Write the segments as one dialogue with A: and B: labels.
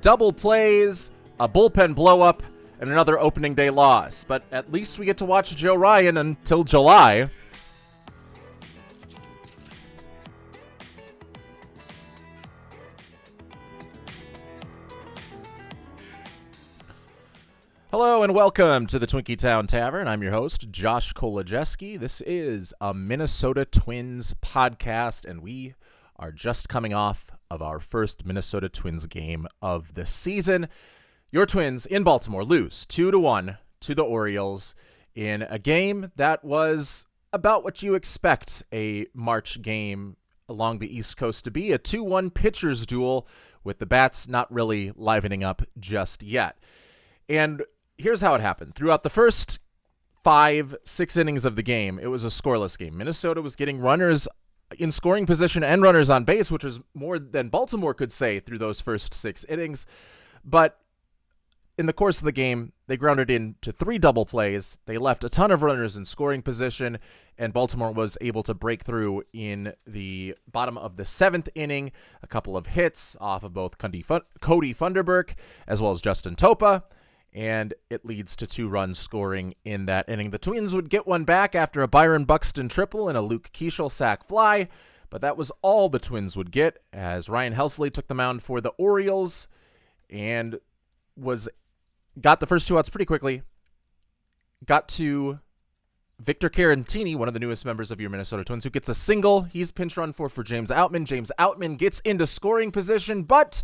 A: double plays, a bullpen blow-up, and another opening day loss. But at least we get to watch Joe Ryan until July. Hello and welcome to the Twinkie Town Tavern. I'm your host, Josh Kolajeski. This is a Minnesota Twins podcast, and we are just coming off of our first Minnesota Twins game of the season. Your Twins in Baltimore lose 2-1 to the Orioles in a game that was about what you expect a March game along the East Coast to be, a 2-1 pitcher's duel with the bats not really livening up just yet. And here's how it happened. Throughout the first 5-6 innings of the game, it was a scoreless game. Minnesota was getting runners in scoring position and runners on base, which was more than Baltimore could say through those first 6 innings. But in the course of the game, they grounded into 3 double plays. They left a ton of runners in scoring position, and Baltimore was able to break through in the bottom of the 7th inning. A couple of hits off of both Cody Funderburk as well as Justin Topa. And it leads to 2 runs scoring in that inning. The Twins would get one back after a Byron Buxton triple and a Luke Keeschel sac fly, but that was all the Twins would get as Ryan Helsley took the mound for the Orioles and got the first 2 outs pretty quickly. Got to Victor Caratini, one of the newest members of your Minnesota Twins, who gets a single. He's pinch run for James Outman. James Outman gets into scoring position, but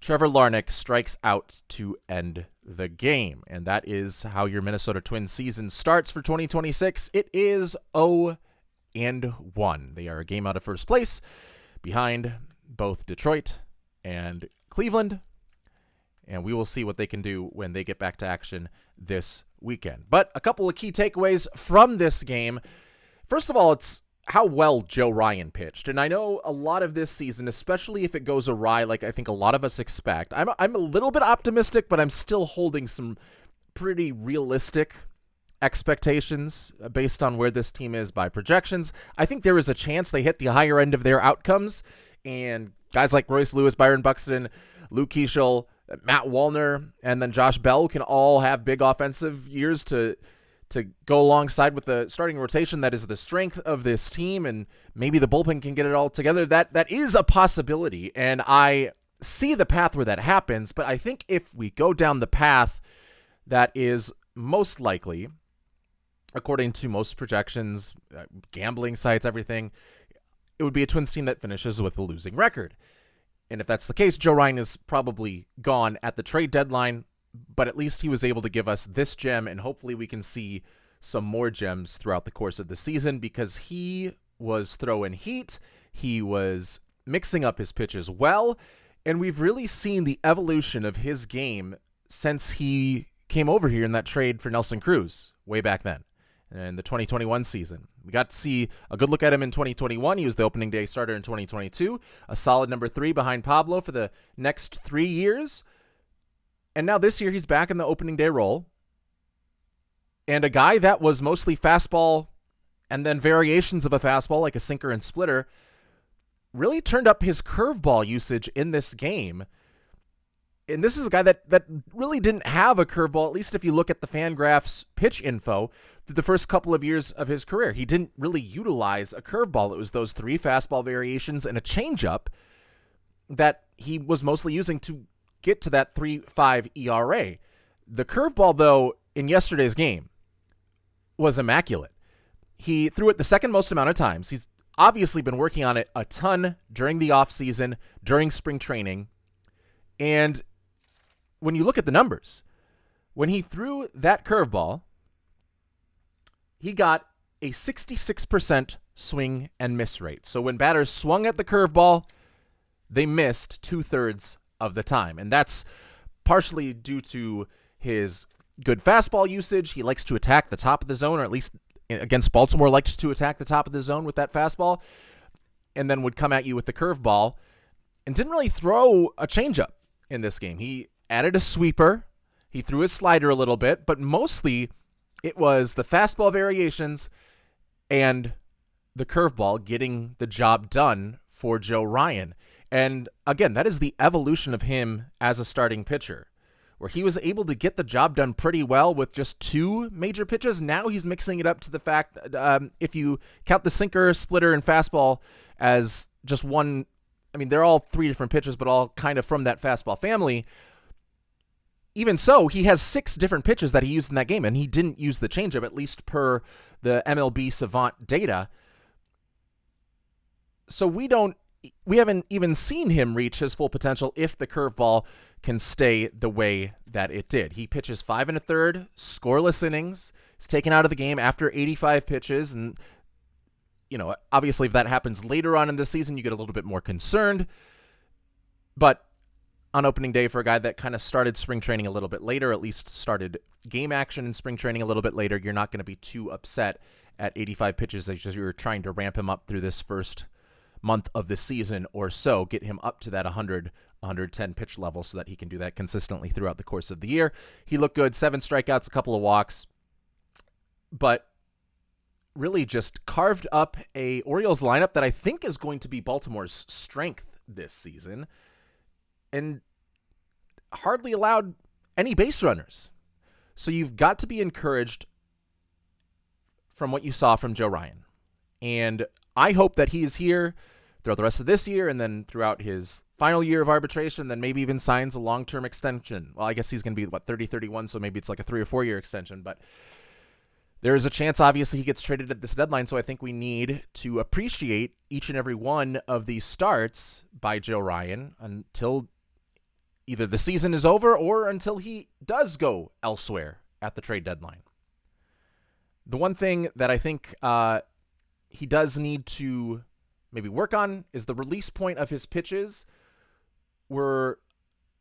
A: Trevor Larnach strikes out to end the game, and that is how your Minnesota Twins season starts for 2026. It is 0-1. They are a game out of first place behind both Detroit and Cleveland, and we will see what they can do when they get back to action this weekend. But a couple of key takeaways from this game. First of all, it's how well Joe Ryan pitched. And I know a lot of this season, especially if it goes awry like I think a lot of us expect, I'm a little bit optimistic, but I'm still holding some pretty realistic expectations based on where this team is by projections. I think there is a chance they hit the higher end of their outcomes, and guys like Royce Lewis, Byron Buxton, Luke Keeschel, Matt Wallner, and then Josh Bell can all have big offensive years to go alongside with the starting rotation that is the strength of this team, and maybe the bullpen can get it all together. That is a possibility, and I see the path where that happens, but I think if we go down the path that is most likely, according to most projections, gambling sites, everything, it would be a Twins team that finishes with a losing record. And if that's the case, Joe Ryan is probably gone at the trade deadline, but at least he was able to give us this gem, and hopefully we can see some more gems throughout the course of the season because he was throwing heat, he was mixing up his pitches well, and we've really seen the evolution of his game since he came over here in that trade for Nelson Cruz way back then in the 2021 season. We got to see a good look at him in 2021. He was the opening day starter in 2022, a solid number 3 behind Pablo for the next 3 years. And now this year, he's back in the opening day role. And a guy that was mostly fastball and then variations of a fastball like a sinker and splitter really turned up his curveball usage in this game. And this is a guy that really didn't have a curveball, at least if you look at the Fangraphs pitch info through the first couple of years of his career. He didn't really utilize a curveball. It was those 3 fastball variations and a changeup that he was mostly using to get to that 3.5 ERA. The curveball, though, in yesterday's game was immaculate. He threw it the second most amount of times. He's obviously been working on it a ton during the offseason, during spring training. And when you look at the numbers, when he threw that curveball, he got a 66% swing and miss rate. So when batters swung at the curveball, they missed 2/3 of the time. And that's partially due to his good fastball usage. He likes to attack the top of the zone, or at least against Baltimore likes to attack the top of the zone with that fastball, and then would come at you with the curveball, and didn't really throw a changeup in this game. He added a sweeper. He threw his slider a little bit, but mostly it was the fastball variations and the curveball getting the job done for Joe Ryan. And again, that is the evolution of him as a starting pitcher, where he was able to get the job done pretty well with just 2 major pitches. Now he's mixing it up to the fact, if you count the sinker, splitter, and fastball as just one, I mean, they're all 3 different pitches, but all kind of from that fastball family. Even so, he has 6 different pitches that he used in that game, and he didn't use the changeup, at least per the MLB Savant data. So we haven't even seen him reach his full potential if the curveball can stay the way that it did. He pitches 5 1/3, scoreless innings. He's taken out of the game after 85 pitches. And, obviously if that happens later on in the season, you get a little bit more concerned. But on opening day, for a guy that kind of started spring training a little bit later, at least started game action in spring training a little bit later, you're not going to be too upset at 85 pitches as you're trying to ramp him up through this first month of the season or so, get him up to that 100, 110 pitch level so that he can do that consistently throughout the course of the year. He looked good, 7 strikeouts, a couple of walks, but really just carved up a Orioles lineup that I think is going to be Baltimore's strength this season, and hardly allowed any base runners. So you've got to be encouraged from what you saw from Joe Ryan. And I hope that he is here throughout the rest of this year and then throughout his final year of arbitration, then maybe even signs a long-term extension. Well, I guess he's going to be, 30, 31, so maybe it's like a 3 or 4 year extension. But there is a chance, obviously, he gets traded at this deadline, so I think we need to appreciate each and every one of these starts by Joe Ryan until either the season is over or until he does go elsewhere at the trade deadline. The one thing that I think he does need to maybe work on is the release point of his pitches were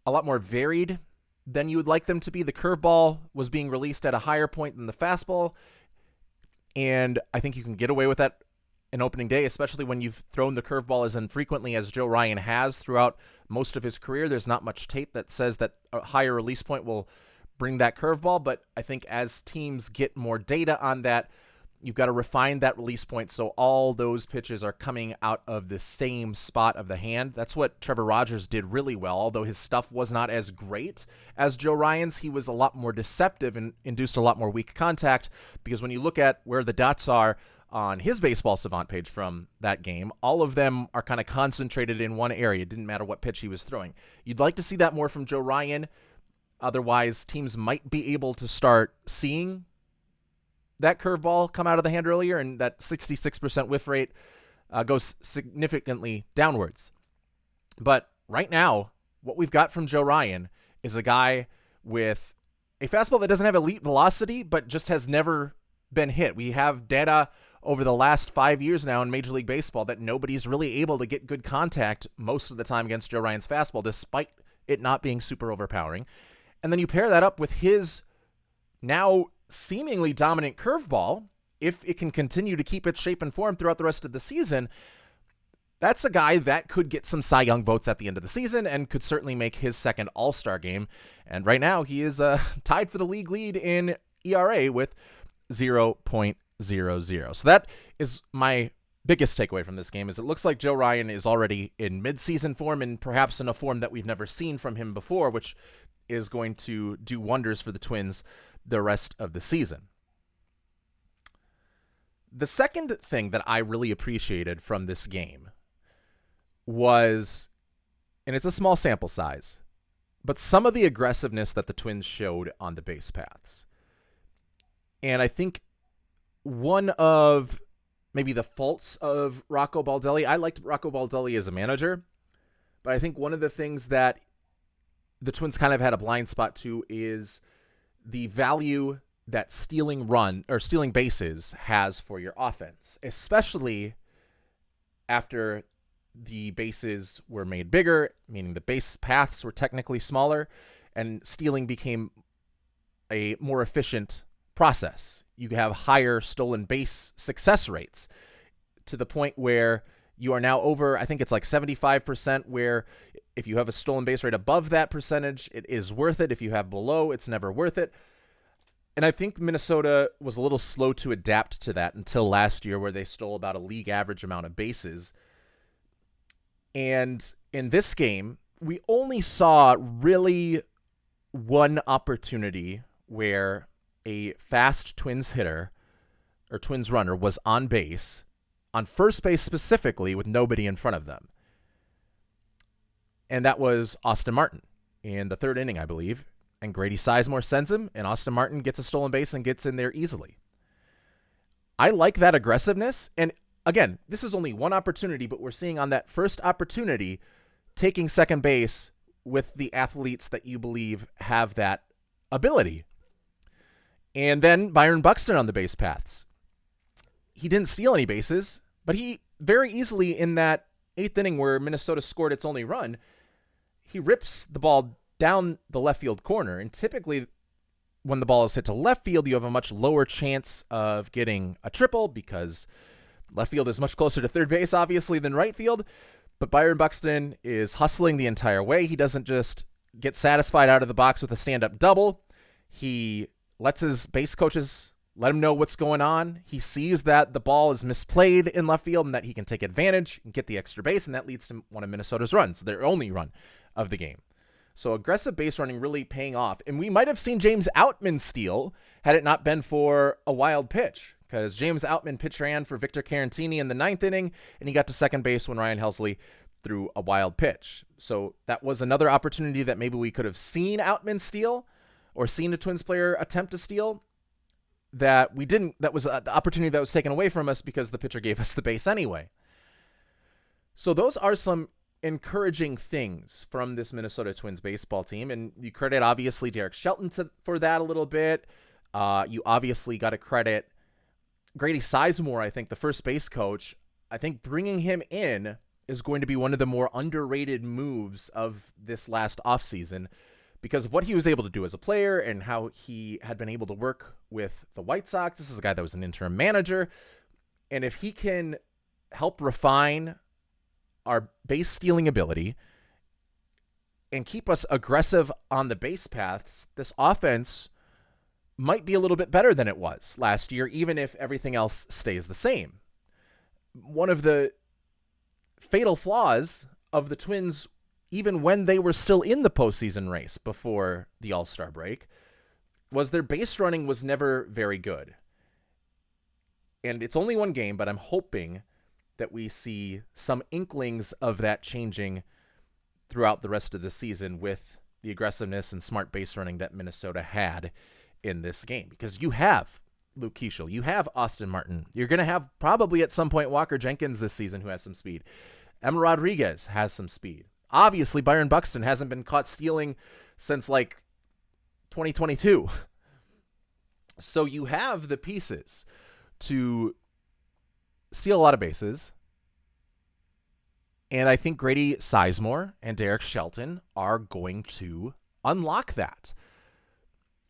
A: a lot more varied than you would like them to be. The curveball was being released at a higher point than the fastball, and I think you can get away with that in opening day, especially when you've thrown the curveball as infrequently as Joe Ryan has throughout most of his career. There's not much tape that says that a higher release point will bring that curveball, but I think as teams get more data on that, you've got to refine that release point so all those pitches are coming out of the same spot of the hand. That's what Trevor Rogers did really well. Although his stuff was not as great as Joe Ryan's, he was a lot more deceptive and induced a lot more weak contact, because when you look at where the dots are on his Baseball Savant page from that game, all of them are kind of concentrated in one area. It didn't matter what pitch he was throwing. You'd like to see that more from Joe Ryan. Otherwise, teams might be able to start seeing that curveball come out of the hand earlier, and that 66% whiff rate goes significantly downwards. But right now, what we've got from Joe Ryan is a guy with a fastball that doesn't have elite velocity, but just has never been hit. We have data over the last 5 years now in Major League Baseball that nobody's really able to get good contact most of the time against Joe Ryan's fastball, despite it not being super overpowering. And then you pair that up with his now seemingly dominant curveball. If it can continue to keep its shape and form throughout the rest of the season, that's a guy that could get some Cy Young votes at the end of the season and could certainly make his second All-Star game. And right now, he is tied for the league lead in ERA with 0.00. So that is my biggest takeaway from this game, is it looks like Joe Ryan is already in midseason form, and perhaps in a form that we've never seen from him before, which is going to do wonders for the Twins the rest of the season. The second thing that I really appreciated from this game was, and it's a small sample size, but some of the aggressiveness that the Twins showed on the base paths. And I think one of maybe the faults of Rocco Baldelli, I liked Rocco Baldelli as a manager, but I think one of the things that the Twins kind of had a blind spot to is the value that stealing bases has for your offense, especially after the bases were made bigger, meaning the base paths were technically smaller, and stealing became a more efficient process. You have higher stolen base success rates to the point where you are now over, I think it's like 75%, where if you have a stolen base rate above that percentage, it is worth it. If you have below, it's never worth it. And I think Minnesota was a little slow to adapt to that until last year, where they stole about a league average amount of bases. And in this game, we only saw really one opportunity where a fast Twins hitter or Twins runner was on base, on first base specifically, with nobody in front of them. And that was Austin Martin in the third inning, I believe. And Grady Sizemore sends him, and Austin Martin gets a stolen base and gets in there easily. I like that aggressiveness. And again, this is only one opportunity, but we're seeing on that first opportunity, taking second base with the athletes that you believe have that ability. And then Byron Buxton on the base paths. He didn't steal any bases, but he very easily in that eighth inning where Minnesota scored its only run, he rips the ball down the left field corner. And typically when the ball is hit to left field, you have a much lower chance of getting a triple because left field is much closer to third base, obviously, than right field. But Byron Buxton is hustling the entire way. He doesn't just get satisfied out of the box with a stand-up double. He lets his base coaches let him know what's going on. He sees that the ball is misplayed in left field and that he can take advantage and get the extra base, and that leads to one of Minnesota's runs, their only run of the game. So aggressive base running really paying off. And we might have seen James Outman steal had it not been for a wild pitch, because James Outman pitch ran for Victor Carantini in the ninth inning, and he got to second base when Ryan Helsley threw a wild pitch. So that was another opportunity that maybe we could have seen Outman steal or seen a Twins player attempt to steal that we didn't. That was the opportunity that was taken away from us because the pitcher gave us the base anyway. So those are some encouraging things from this Minnesota Twins baseball team. And you credit, obviously, Derek Shelton for that a little bit. You obviously got to credit Grady Sizemore, I think, the first base coach. I think bringing him in is going to be one of the more underrated moves of this last offseason because of what he was able to do as a player and how he had been able to work with the White Sox. This is a guy that was an interim manager. And if he can help refine our base stealing ability and keep us aggressive on the base paths, this offense might be a little bit better than it was last year, even if everything else stays the same. One of the fatal flaws of the Twins, even when they were still in the postseason race before the All-Star break, was their base running was never very good. And it's only one game, but I'm hoping that we see some inklings of that changing throughout the rest of the season with the aggressiveness and smart base running that Minnesota had in this game. Because you have Luke Keeschel, you have Austin Martin, you're going to have probably at some point Walker Jenkins this season who has some speed. Emma Rodriguez has some speed. Obviously, Byron Buxton hasn't been caught stealing since like 2022. So you have the pieces to steal a lot of bases. And I think Grady Sizemore and Derek Shelton are going to unlock that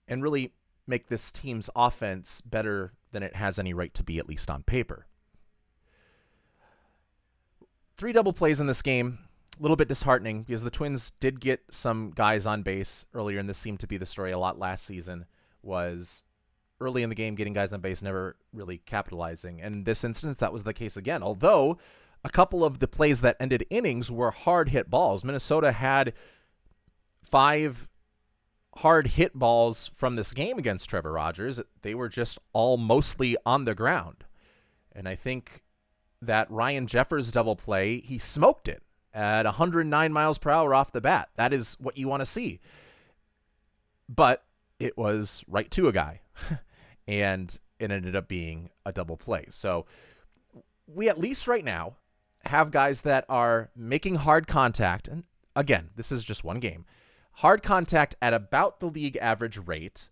A: and really make this team's offense better than it has any right to be, at least on paper. 3 double plays in this game, a little bit disheartening because the Twins did get some guys on base earlier, and this seemed to be the story a lot last season, was early in the game getting guys on base, never really capitalizing. And in this instance, that was the case again, although a couple of the plays that ended innings were hard hit balls. Minnesota had 5 hard hit balls from this game against Trevor Rogers. They were just all mostly on the ground. And I think that Ryan Jeffers double play, he smoked it at 109 miles per hour off the bat. That is what you want to see. But it was right to a guy. And it ended up being a double play. So we at least right now have guys that are making hard contact. And again, this is just one game. Hard contact at about the league average rate.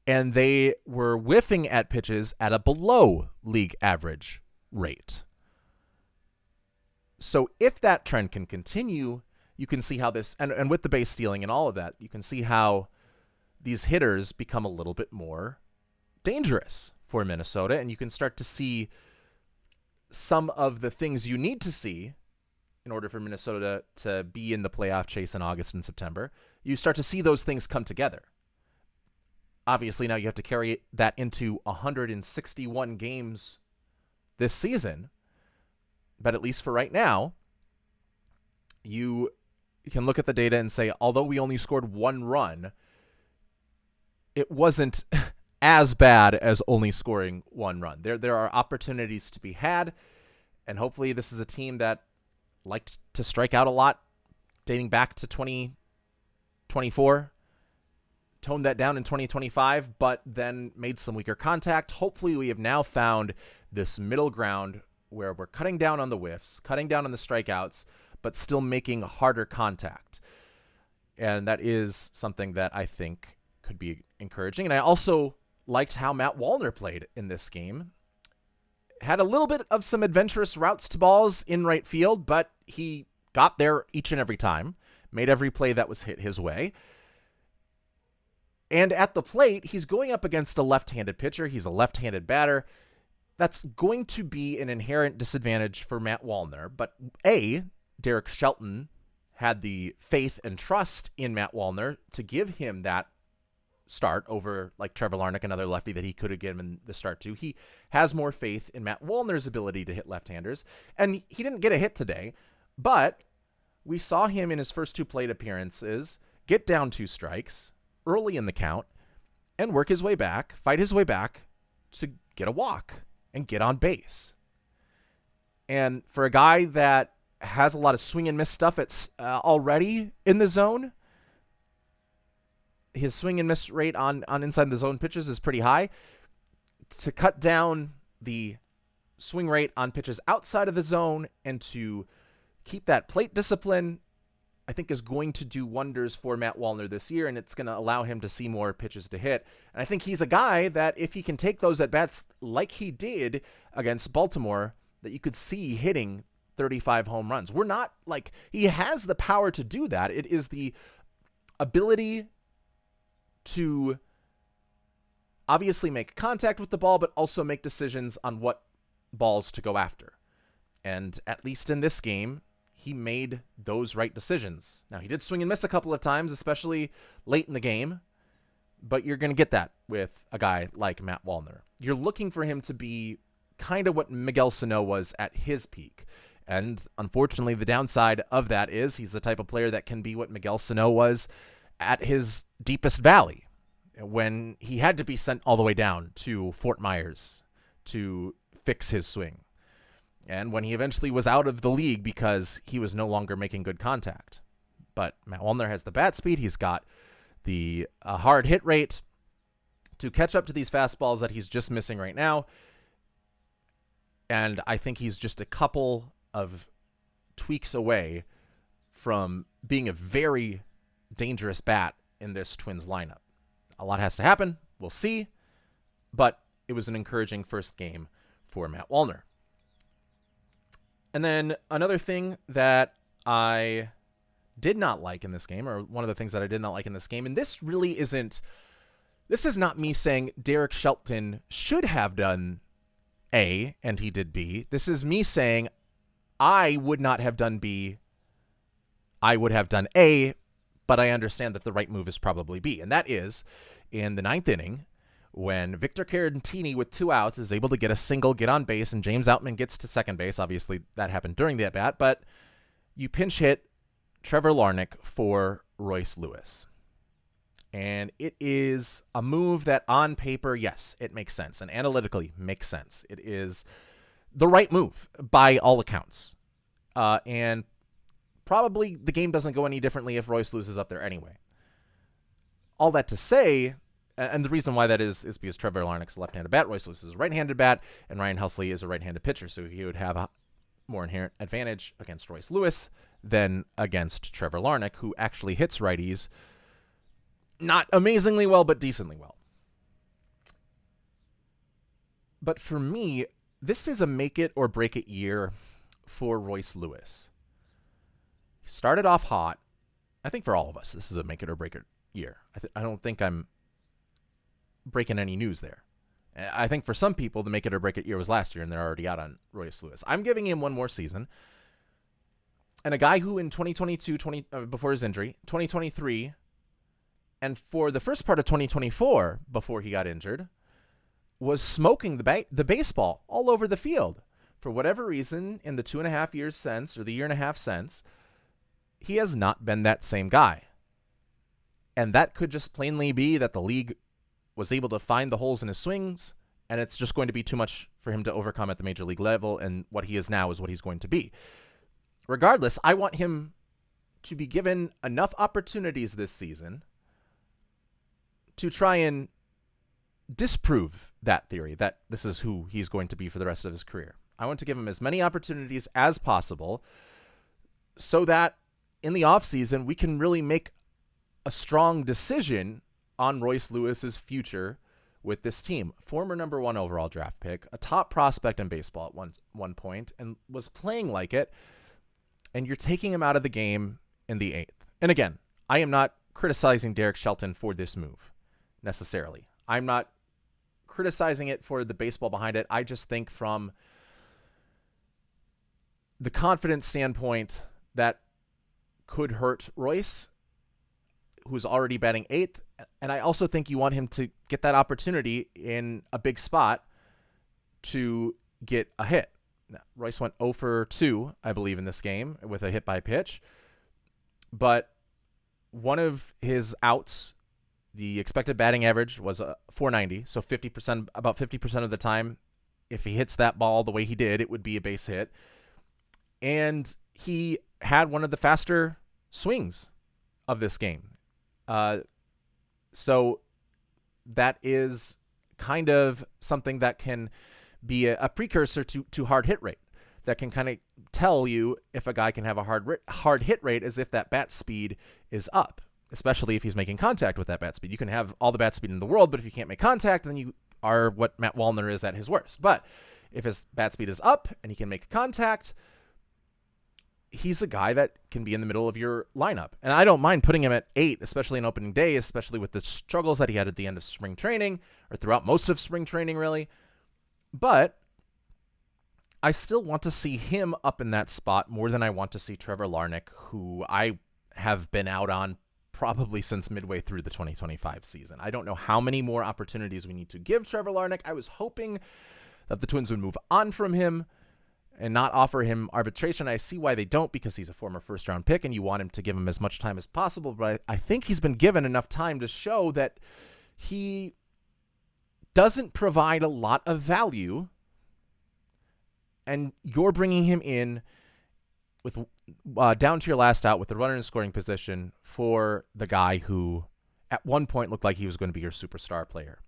A: And they were whiffing at pitches at a below league average rate. So if that trend can continue, you can see how this, and with the base stealing and all of that, you can see how these hitters become a little bit more dangerous for Minnesota. And you can start to see some of the things you need to see in order for Minnesota to be in the playoff chase in August and September. You start to see those things come together. Obviously, now you have to carry that into 161 games this season. But at least for right now, you can look at the data and say, although we only scored 1 run, it wasn't as bad as only scoring 1 run. There are opportunities to be had, and hopefully this is a team that liked to strike out a lot dating back to 2024, toned that down in 2025, but then made some weaker contact. Hopefully we have now found this middle ground where we're cutting down on the whiffs, cutting down on the strikeouts, but still making harder contact. And that is something that I think could be encouraging. And I also liked how Matt Wallner played in this game. Had a little bit of some adventurous routes to balls in right field, but he got there each and every time, made every play that was hit his way. And at the plate, he's going up against a left-handed pitcher. He's a left-handed batter. That's going to be an inherent disadvantage for Matt Wallner. But Derek Shelton had the faith and trust in Matt Wallner to give him that start over like Trevor Larnach, another lefty that he could have given the start to. He has more faith in Matt Wallner's ability to hit left-handers, and he didn't get a hit today, but we saw him in his first 2 plate appearances get down 2 strikes early in the count and work his way back, fight his way back to get a walk and get on base. And for a guy that has a lot of swing and miss stuff already in the zone, his swing and miss rate on inside the zone pitches is pretty high. To cut down the swing rate on pitches outside of the zone and to keep that plate discipline, I think is going to do wonders for Matt Wallner this year, and it's going to allow him to see more pitches to hit. And I think he's a guy that if he can take those at-bats like he did against Baltimore, that you could see hitting 35 home runs. We're not like, he has the power to do that. It is the ability to obviously make contact with the ball, but also make decisions on what balls to go after. And at least in this game, he made those right decisions. Now, he did swing and miss a couple of times, especially late in the game, but you're going to get that with a guy like Matt Wallner. You're looking for him to be kind of what Miguel Sano was at his peak. And unfortunately, the downside of that is he's the type of player that can be what Miguel Sano was at his deepest valley, when he had to be sent all the way down to Fort Myers to fix his swing. And when he eventually was out of the league because he was no longer making good contact. But Matt Wallner has the bat speed. He's got the hard hit rate to catch up to these fastballs that he's just missing right now. And I think he's just a couple of tweaks away from being a very dangerous bat in this Twins lineup. A lot has to happen. We'll see. But it was an encouraging first game for Matt Wallner. And then another thing that I did not like in this game, or one of the things that I did not like in this game, and this is not me saying Derek Shelton should have done A and he did B. This is me saying I would not have done B. I would have done A, but I understand that the right move is probably B. And that is in the 9th inning, when Victor Caratini with 2 outs is able to get a single, get on base, and James Outman gets to second base. Obviously, that happened during the at-bat, but you pinch hit Trevor Larnach for Royce Lewis. And it is a move that on paper, yes, it makes sense, and analytically makes sense. It is the right move by all accounts. And probably the game doesn't go any differently if Royce Lewis is up there anyway. All that to say, and the reason why that is because Trevor Larnach's a left-handed bat, Royce Lewis is a right-handed bat, and Ryan Helsley is a right-handed pitcher, so he would have a more inherent advantage against Royce Lewis than against Trevor Larnach, who actually hits righties not amazingly well, but decently well. But for me, this is a make-it-or-break-it year for Royce Lewis. He started off hot. I think for all of us, this is a make-it-or-break-it year. I don't think I'm breaking any news there. I think for some people, the make-it-or-break-it year was last year, and they're already out on Royce Lewis. I'm giving him one more season. And a guy who in 2022, before his injury, 2023, and for the first part of 2024, before he got injured, was smoking the baseball all over the field. For whatever reason, in the 2.5 years since, or the year and a half since, he has not been that same guy. And that could just plainly be that the league was able to find the holes in his swings, and it's just going to be too much for him to overcome at the major league level, and what he is now is what he's going to be. Regardless, I want him to be given enough opportunities this season to try and disprove that theory, that this is who he's going to be for the rest of his career. I want to give him as many opportunities as possible so that in the offseason we can really make a strong decision on Royce Lewis's future with this team. Former number 1 overall draft pick, a top prospect in baseball at one point, and was playing like it, and you're taking him out of the game in the 8th. And again, I am not criticizing Derek Shelton for this move necessarily. I'm not criticizing it for the baseball behind it. I just think from the confidence standpoint that could hurt Royce, who's already batting 8th. And I also think you want him to get that opportunity in a big spot to get a hit. Now, Royce went 0 for 2, I believe, in this game with a hit by pitch. But one of his outs, the expected batting average was a 490. So about 50% of the time, if he hits that ball the way he did, it would be a base hit. And he had one of the faster swings of this game. So that is kind of something that can be a precursor to hard hit rate, that can kind of tell you if a guy can have a hard hit rate as if that bat speed is up, especially if he's making contact with that bat speed. You can have all the bat speed in the world, but if you can't make contact, then you are what Matt Wallner is at his worst. But if his bat speed is up and he can make contact, he's a guy that can be in the middle of your lineup. And I don't mind putting him at 8, especially in opening day, especially with the struggles that he had at the end of spring training, or throughout most of spring training, really. But I still want to see him up in that spot more than I want to see Trevor Larnach, who I have been out on probably since midway through the 2025 season. I don't know how many more opportunities we need to give Trevor Larnach. I was hoping that the Twins would move on from him and not offer him arbitration. I see why they don't, because he's a former first-round pick, and you want him to give him as much time as possible. But I think he's been given enough time to show that he doesn't provide a lot of value, and you're bringing him in with down to your last out with the runner in scoring position for the guy who at one point looked like he was going to be your superstar player.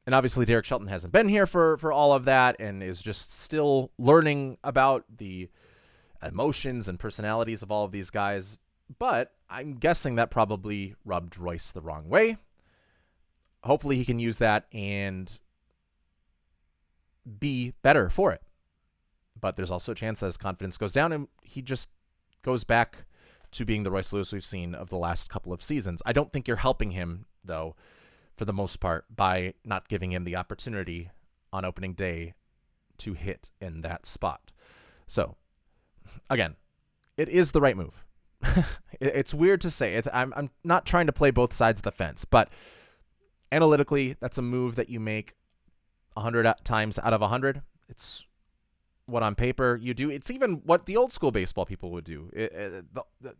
A: And obviously Derek Shelton hasn't been here for all of that and is just still learning about the emotions and personalities of all of these guys. But I'm guessing that probably rubbed Royce the wrong way. Hopefully he can use that and be better for it. But there's also a chance that his confidence goes down and he just goes back to being the Royce Lewis we've seen of the last couple of seasons. I don't think you're helping him, though, for the most part, by not giving him the opportunity on opening day to hit in that spot. So, again, it is the right move. It's weird to say. I'm not trying to play both sides of the fence, but analytically, that's a move that you make 100 times out of 100. It's what on paper you do. It's even what the old school baseball people would do. The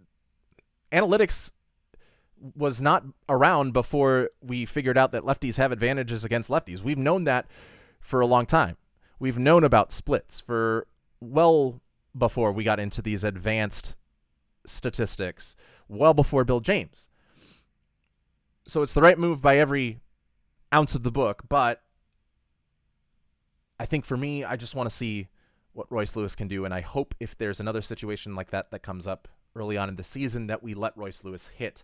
A: analytics was not around before we figured out that lefties have advantages against lefties. We've known that for a long time. We've known about splits for well before we got into these advanced statistics, well before Bill James. So it's the right move by every ounce of the book, but I think for me, I just want to see what Royce Lewis can do, and I hope if there's another situation like that that comes up early on in the season that we let Royce Lewis hit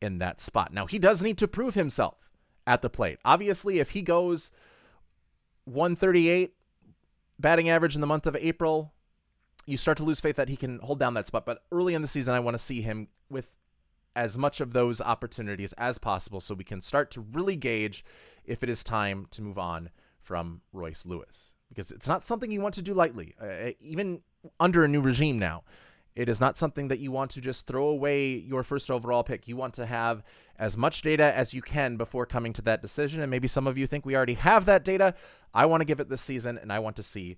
A: in that spot. Now, he does need to prove himself at the plate. Obviously, if he goes 138 batting average in the month of April, you start to lose faith that he can hold down that spot. But early in the season, I want to see him with as much of those opportunities as possible so we can start to really gauge if it is time to move on from Royce Lewis. Because it's not something you want to do lightly, even under a new regime now. It is not something that you want to just throw away your first overall pick. You want to have as much data as you can before coming to that decision. And maybe some of you think we already have that data. I want to give it this season, and I want to see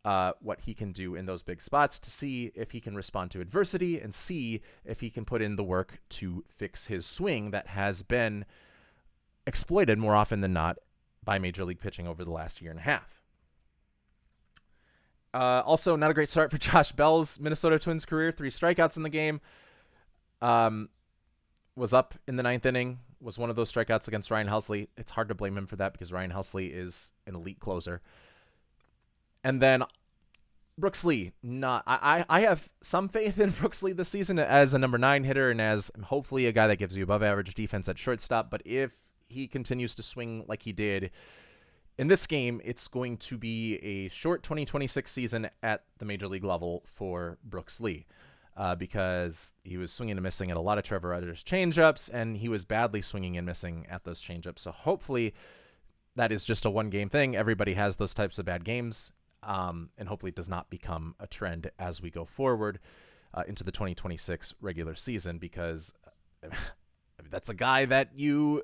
A: what he can do in those big spots, to see if he can respond to adversity and see if he can put in the work to fix his swing that has been exploited more often than not by Major League pitching over the last year and a half. Also, not a great start for Josh Bell's Minnesota Twins career. 3 strikeouts in the game. Was up in the 9th inning. Was one of those strikeouts against Ryan Helsley. It's hard to blame him for that because Ryan Helsley is an elite closer. And then Brooks Lee. I have some faith in Brooks Lee this season as a number 9 hitter and as hopefully a guy that gives you above average defense at shortstop. But if he continues to swing like he did in this game, it's going to be a short 2026 season at the major league level for Brooks Lee, because he was swinging and missing at a lot of Trevor Rogers changeups, and he was badly swinging and missing at those changeups. So hopefully that is just a one-game thing. Everybody has those types of bad games, and hopefully it does not become a trend as we go forward into the 2026 regular season, because that's a guy that you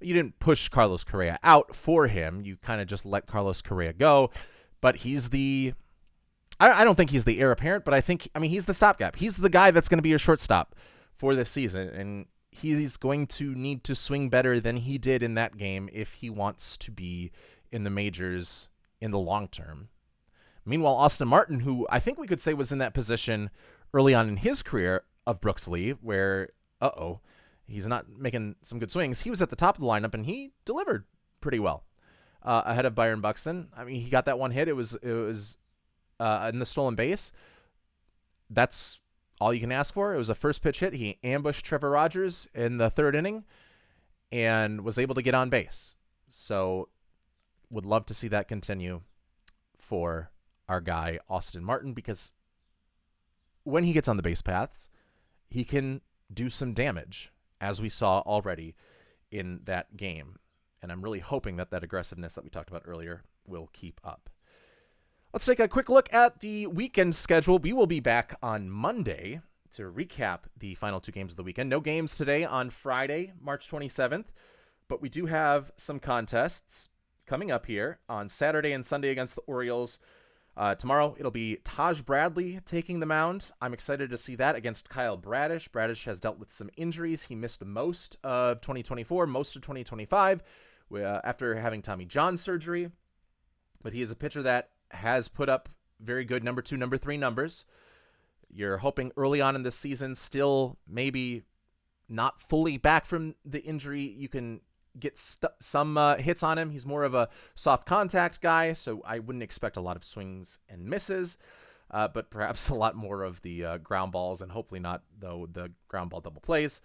A: didn't push Carlos Correa out for him. You kind of just let Carlos Correa go. But he's I don't think he's the heir apparent, but he's the stopgap. He's the guy that's going to be your shortstop for this season. And he's going to need to swing better than he did in that game if he wants to be in the majors in the long term. Meanwhile, Austin Martin, who I think we could say was in that position early on in his career of Brooks Lee, where, he's not making some good swings. He was at the top of the lineup, and he delivered pretty well ahead of Byron Buxton. I mean, he got that one hit. It was in the stolen base. That's all you can ask for. It was a first pitch hit. He ambushed Trevor Rogers in the 3rd inning and was able to get on base. So would love to see that continue for our guy, Austin Martin, because when he gets on the base paths, he can do some damage, as we saw already in that game. And I'm really hoping that aggressiveness that we talked about earlier will keep up. Let's take a quick look at the weekend schedule. We will be back on Monday to recap the final 2 games of the weekend. No games today on Friday, March 27th, but we do have some contests coming up here on Saturday and Sunday against the Orioles. Tomorrow, it'll be Taj Bradley taking the mound. I'm excited to see that against Kyle Bradish. Bradish has dealt with some injuries. He missed most of 2024, most of 2025 after having Tommy John surgery. But he is a pitcher that has put up very good number 2, number 3 numbers. You're hoping early on in this season, still maybe not fully back from the injury, you can get some hits on him. He's more of a soft contact guy, so I wouldn't expect a lot of swings and misses, but perhaps a lot more of the ground balls, and hopefully not, though, the ground ball double plays.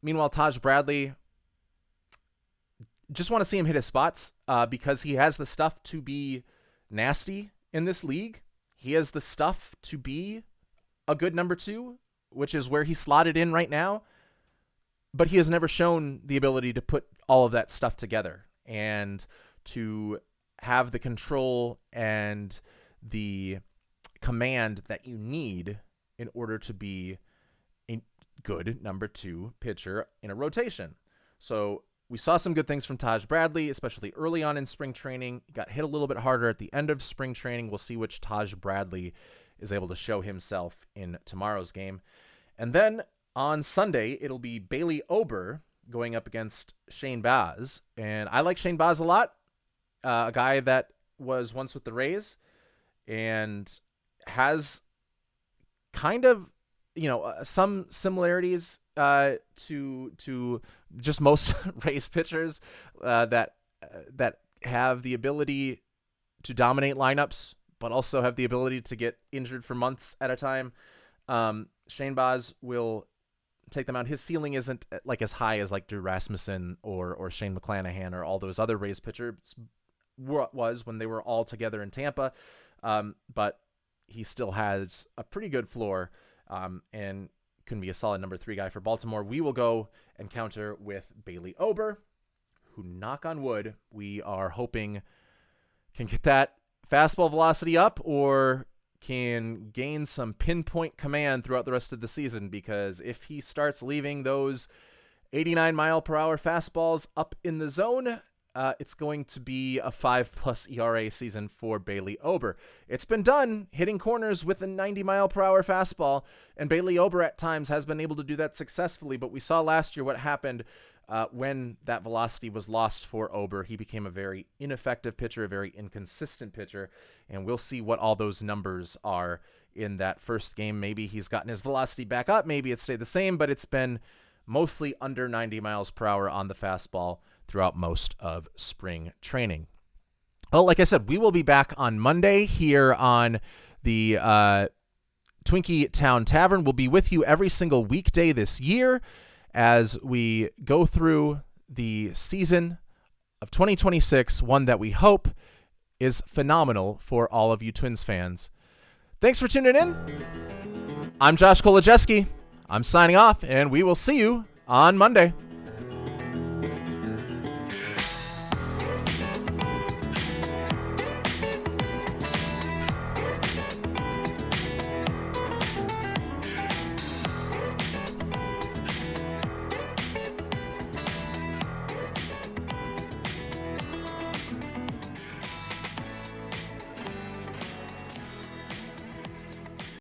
A: Meanwhile, Taj Bradley, just want to see him hit his spots because he has the stuff to be nasty in this league. He has the stuff to be a good number 2, which is where he's slotted in right now. But he has never shown the ability to put all of that stuff together and to have the control and the command that you need in order to be a good number 2 pitcher in a rotation. So we saw some good things from Taj Bradley, especially early on in spring training. He got hit a little bit harder at the end of spring training. We'll see which Taj Bradley is able to show himself in tomorrow's game. And then on Sunday, it'll be Bailey Ober going up against Shane Baz. And I like Shane Baz a lot, a guy that was once with the Rays and has kind of, some similarities to just most Rays pitchers that have the ability to dominate lineups, but also have the ability to get injured for months at a time. Shane Baz will take them out. His ceiling isn't like as high as like Drew Rasmussen or Shane McClanahan or all those other Rays pitchers was when they were all together in Tampa. But he still has a pretty good floor and can be a solid number 3 guy for Baltimore. We will go and counter with Bailey Ober, who, knock on wood, we are hoping can get that fastball velocity up or can gain some pinpoint command throughout the rest of the season, because if he starts leaving those 89-mile-per-hour fastballs up in the zone, it's going to be a 5+ ERA season for Bailey Ober. It's been done hitting corners with a 90-mile-per-hour fastball, and Bailey Ober at times has been able to do that successfully, but we saw last year what happened when that velocity was lost for Ober. He became a very ineffective pitcher, a very inconsistent pitcher, and we'll see what all those numbers are in that first game. Maybe he's gotten his velocity back up, maybe it stayed the same, but it's been mostly under 90 miles per hour on the fastball throughout most of spring training. Well, like I said, we will be back on Monday here on the Twinkie Town Tavern. We'll be with you every single weekday this year as we go through the season of 2026, one that we hope is phenomenal for all of you Twins fans. Thanks for tuning in. I'm Josh Kolodziejski. I'm signing off, and we will see you on Monday.